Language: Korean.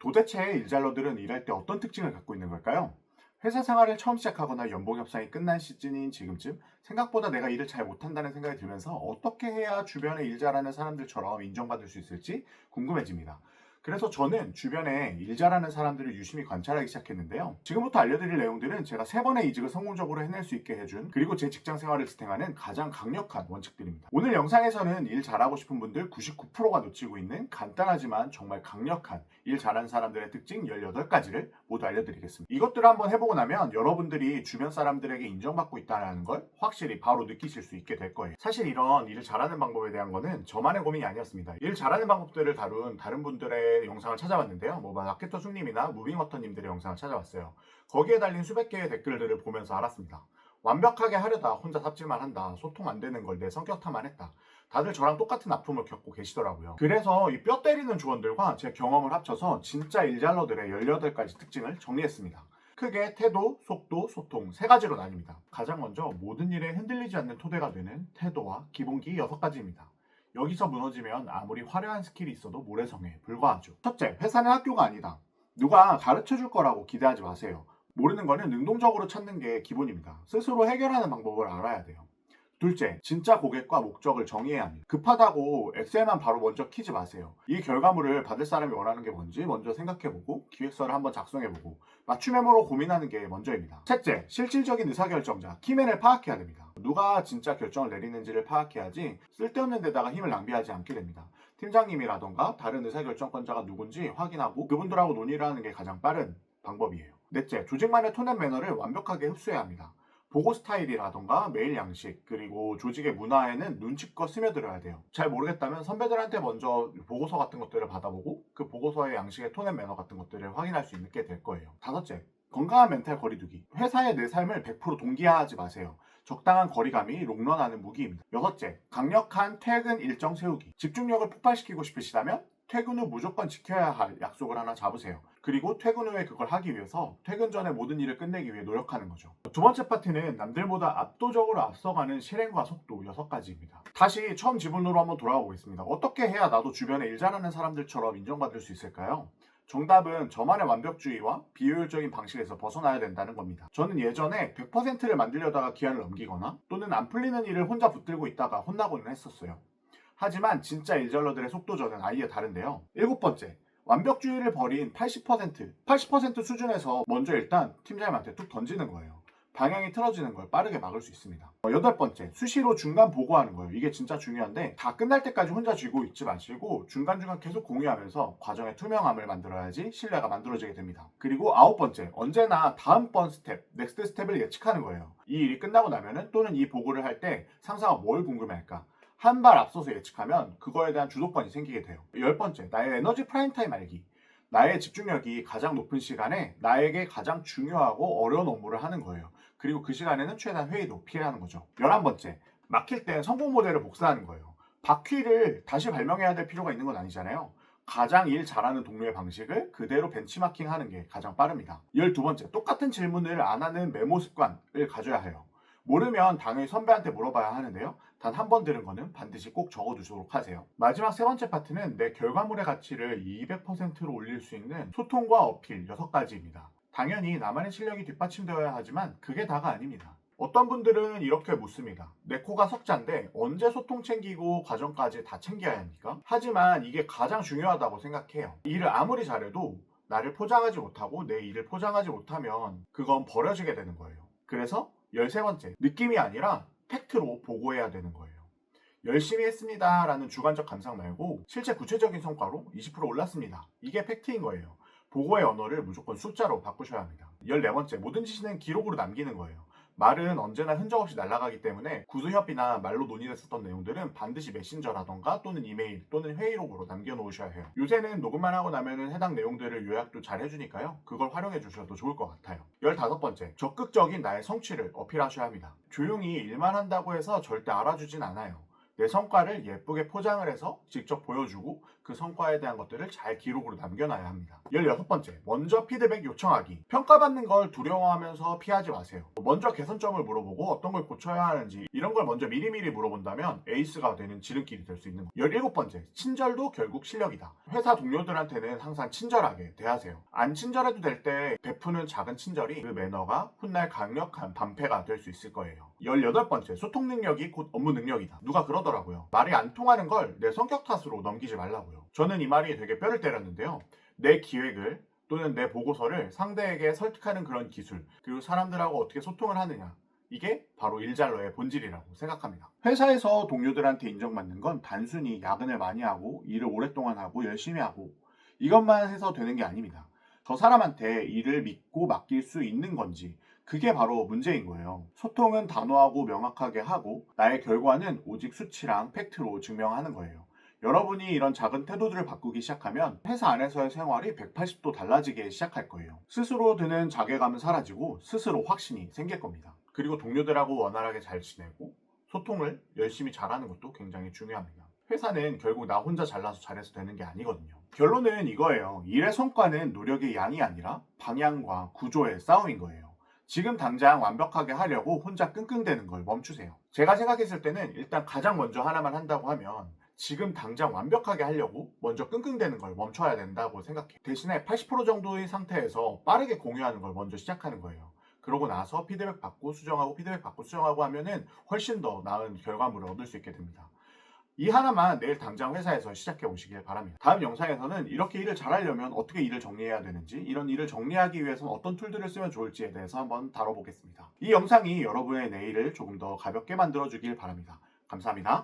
도대체 일잘러들은 일할 때 어떤 특징을 갖고 있는 걸까요? 회사 생활을 처음 시작하거나 연봉 협상이 끝난 시즌인 지금쯤 생각보다 내가 일을 잘 못한다는 생각이 들면서 어떻게 해야 주변에 일 잘하는 사람들처럼 인정받을 수 있을지 궁금해집니다. 그래서 저는 주변에 일 잘하는 사람들을 유심히 관찰하기 시작했는데요. 지금부터 알려드릴 내용들은 제가 3번의 이직을 성공적으로 해낼 수 있게 해준, 그리고 제 직장 생활을 지탱하는 가장 강력한 원칙들입니다. 오늘 영상에서는 일 잘하고 싶은 분들 99%가 놓치고 있는 간단하지만 정말 강력한 일 잘하는 사람들의 특징 18가지를 모두 알려드리겠습니다. 이것들을 한번 해보고 나면 여러분들이 주변 사람들에게 인정받고 있다는 걸 확실히 바로 느끼실 수 있게 될 거예요. 사실 이런 일을 잘하는 방법에 대한 거는 저만의 고민이 아니었습니다. 일 잘하는 방법들을 다룬 다른 분들의 영상을 찾아봤는데요. 마케터 숙님이나 무빙워터님들의 영상을 찾아봤어요. 거기에 달린 수백 개의 댓글들을 보면서 알았습니다. 완벽하게 하려다 혼자 삽질만 한다. 소통 안 되는 걸 내 성격 탓만 했다. 다들 저랑 똑같은 아픔을 겪고 계시더라고요. 그래서 이 뼈 때리는 조언들과 제 경험을 합쳐서 진짜 일잘러들의 18가지 특징을 정리했습니다. 크게 태도, 속도, 소통 3가지로 나뉩니다. 가장 먼저 모든 일에 흔들리지 않는 토대가 되는 태도와 기본기 6가지입니다. 여기서 무너지면 아무리 화려한 스킬이 있어도 모래성에 불과하죠. 첫째, 회사는 학교가 아니다. 누가 가르쳐 줄 거라고 기대하지 마세요. 모르는 거는 능동적으로 찾는 게 기본입니다. 스스로 해결하는 방법을 알아야 돼요. 둘째, 진짜 고객과 목적을 정의해야 합니다. 급하다고 엑셀만 바로 먼저 키지 마세요. 이 결과물을 받을 사람이 원하는 게 뭔지 먼저 생각해보고 기획서를 한번 작성해보고 맞춤 메모로 고민하는 게 먼저입니다. 셋째, 실질적인 의사결정자, 키맨을 파악해야 됩니다. 누가 진짜 결정을 내리는지를 파악해야지 쓸데없는 데다가 힘을 낭비하지 않게 됩니다. 팀장님이라던가 다른 의사결정권자가 누군지 확인하고 그분들하고 논의를 하는 게 가장 빠른 방법이에요. 넷째, 조직만의 톤 앤 매너를 완벽하게 흡수해야 합니다. 보고 스타일이라던가 메일 양식, 그리고 조직의 문화에는 눈치껏 스며들어야 돼요. 잘 모르겠다면 선배들한테 먼저 보고서 같은 것들을 받아보고 그 보고서의 양식의 톤 앤 매너 같은 것들을 확인할 수 있게 될 거예요. 다섯째, 건강한 멘탈 거리두기. 회사의 내 삶을 100% 동기화하지 마세요. 적당한 거리감이 롱런하는 무기입니다. 여섯째, 강력한 퇴근 일정 세우기. 집중력을 폭발시키고 싶으시다면 퇴근 후 무조건 지켜야 할 약속을 하나 잡으세요. 그리고 퇴근 후에 그걸 하기 위해서 퇴근 전에 모든 일을 끝내기 위해 노력하는 거죠. 두 번째 파트는 남들보다 압도적으로 앞서가는 실행과 속도 6가지입니다. 다시 처음 지분으로 한번 돌아가 보겠습니다. 어떻게 해야 나도 주변에 일 잘하는 사람들처럼 인정받을 수 있을까요? 정답은 저만의 완벽주의와 비효율적인 방식에서 벗어나야 된다는 겁니다. 저는 예전에 100%를 만들려다가 기한을 넘기거나 또는 안 풀리는 일을 혼자 붙들고 있다가 혼나고는 했었어요. 하지만 진짜 일절러들의 속도전은 아예 다른데요. 7번째, 완벽주의를 버린 80% 수준에서 먼저 일단 팀장님한테 툭 던지는 거예요. 방향이 틀어지는 걸 빠르게 막을 수 있습니다. 8번째, 수시로 중간 보고하는 거예요. 이게 진짜 중요한데 다 끝날 때까지 혼자 쥐고 있지 마시고 중간중간 계속 공유하면서 과정의 투명함을 만들어야지 신뢰가 만들어지게 됩니다. 그리고 9번째, 언제나 다음번 스텝, 넥스트 스텝을 예측하는 거예요. 이 일이 끝나고 나면은 또는 이 보고를 할 때 상사가 뭘 궁금해할까? 한 발 앞서서 예측하면 그거에 대한 주도권이 생기게 돼요. 10번째, 나의 에너지 프라임타임 알기. 나의 집중력이 가장 높은 시간에 나에게 가장 중요하고 어려운 업무를 하는 거예요. 그리고 그 시간에는 최대한 회의도 피하는 거죠. 11번째, 막힐 땐 성공 모델을 복사하는 거예요. 바퀴를 다시 발명해야 될 필요가 있는 건 아니잖아요. 가장 일 잘하는 동료의 방식을 그대로 벤치마킹 하는 게 가장 빠릅니다. 12번째, 똑같은 질문을 안 하는 메모 습관을 가져야 해요. 모르면 당연히 선배한테 물어봐야 하는데요. 단 한 번 들은 거는 반드시 꼭 적어두도록 하세요. 마지막 3번째 파트는 내 결과물의 가치를 200%로 올릴 수 있는 소통과 어필 6가지입니다. 당연히 나만의 실력이 뒷받침되어야 하지만 그게 다가 아닙니다. 어떤 분들은 이렇게 묻습니다. 내 코가 석자인데 언제 소통 챙기고 과정까지 다 챙겨야 합니까? 하지만 이게 가장 중요하다고 생각해요. 일을 아무리 잘해도 나를 포장하지 못하고 내 일을 포장하지 못하면 그건 버려지게 되는 거예요. 그래서 13번째, 느낌이 아니라 팩트로 보고해야 되는 거예요. 열심히 했습니다 라는 주관적 감상 말고 실제 구체적인 성과로 20% 올랐습니다. 이게 팩트인 거예요. 보고의 언어를 무조건 숫자로 바꾸셔야 합니다. 14번째, 모든 지시는 기록으로 남기는 거예요. 말은 언제나 흔적 없이 날아가기 때문에 구두협의나 말로 논의했었던 내용들은 반드시 메신저라던가 또는 이메일 또는 회의록으로 남겨놓으셔야 해요. 요새는 녹음만 하고 나면은 해당 내용들을 요약도 잘 해주니까요. 그걸 활용해 주셔도 좋을 것 같아요. 15번째, 적극적인 나의 성취를 어필하셔야 합니다. 조용히 일만 한다고 해서 절대 알아주진 않아요. 내 성과를 예쁘게 포장을 해서 직접 보여주고 그 성과에 대한 것들을 잘 기록으로 남겨놔야 합니다. 16번째, 먼저 피드백 요청하기. 평가받는 걸 두려워하면서 피하지 마세요. 먼저 개선점을 물어보고 어떤 걸 고쳐야 하는지 이런 걸 먼저 미리미리 물어본다면 에이스가 되는 지름길이 될 수 있는 거예요. 17번째, 친절도 결국 실력이다. 회사 동료들한테는 항상 친절하게 대하세요. 안 친절해도 될 때 베푸는 작은 친절이 그 매너가 훗날 강력한 방패가 될 수 있을 거예요. 18번째, 소통 능력이 곧 업무 능력이다. 누가 그러더라고요. 말이 안 통하는 걸 내 성격 탓으로 넘기지 말라고요. 저는 이 말이 되게 뼈를 때렸는데요. 내 기획을 또는 내 보고서를 상대에게 설득하는 그런 기술, 그리고 사람들하고 어떻게 소통을 하느냐, 이게 바로 일잘러의 본질이라고 생각합니다. 회사에서 동료들한테 인정받는 건 단순히 야근을 많이 하고 일을 오랫동안 하고 열심히 하고 이것만 해서 되는 게 아닙니다. 저 사람한테 일을 믿고 맡길 수 있는 건지, 그게 바로 문제인 거예요. 소통은 단호하고 명확하게 하고 나의 결과는 오직 수치랑 팩트로 증명하는 거예요. 여러분이 이런 작은 태도들을 바꾸기 시작하면 회사 안에서의 생활이 180도 달라지기 시작할 거예요. 스스로 드는 자괴감은 사라지고 스스로 확신이 생길 겁니다. 그리고 동료들하고 원활하게 잘 지내고 소통을 열심히 잘하는 것도 굉장히 중요합니다. 회사는 결국 나 혼자 잘나서 잘해서 되는 게 아니거든요. 결론은 이거예요. 일의 성과는 노력의 양이 아니라 방향과 구조의 싸움인 거예요. 지금 당장 완벽하게 하려고 혼자 끙끙대는 걸 멈추세요. 제가 생각했을 때는 일단 가장 먼저 하나만 한다고 하면 지금 당장 완벽하게 하려고 먼저 끙끙대는 걸 멈춰야 된다고 생각해요. 대신에 80% 정도의 상태에서 빠르게 공유하는 걸 먼저 시작하는 거예요. 그러고 나서 피드백 받고 수정하고 피드백 받고 수정하고 하면은 훨씬 더 나은 결과물을 얻을 수 있게 됩니다. 이 하나만 내일 당장 회사에서 시작해 보시길 바랍니다. 다음 영상에서는 이렇게 일을 잘하려면 어떻게 일을 정리해야 되는지, 이런 일을 정리하기 위해서는 어떤 툴들을 쓰면 좋을지에 대해서 한번 다뤄보겠습니다. 이 영상이 여러분의 내일을 조금 더 가볍게 만들어 주길 바랍니다. 감사합니다.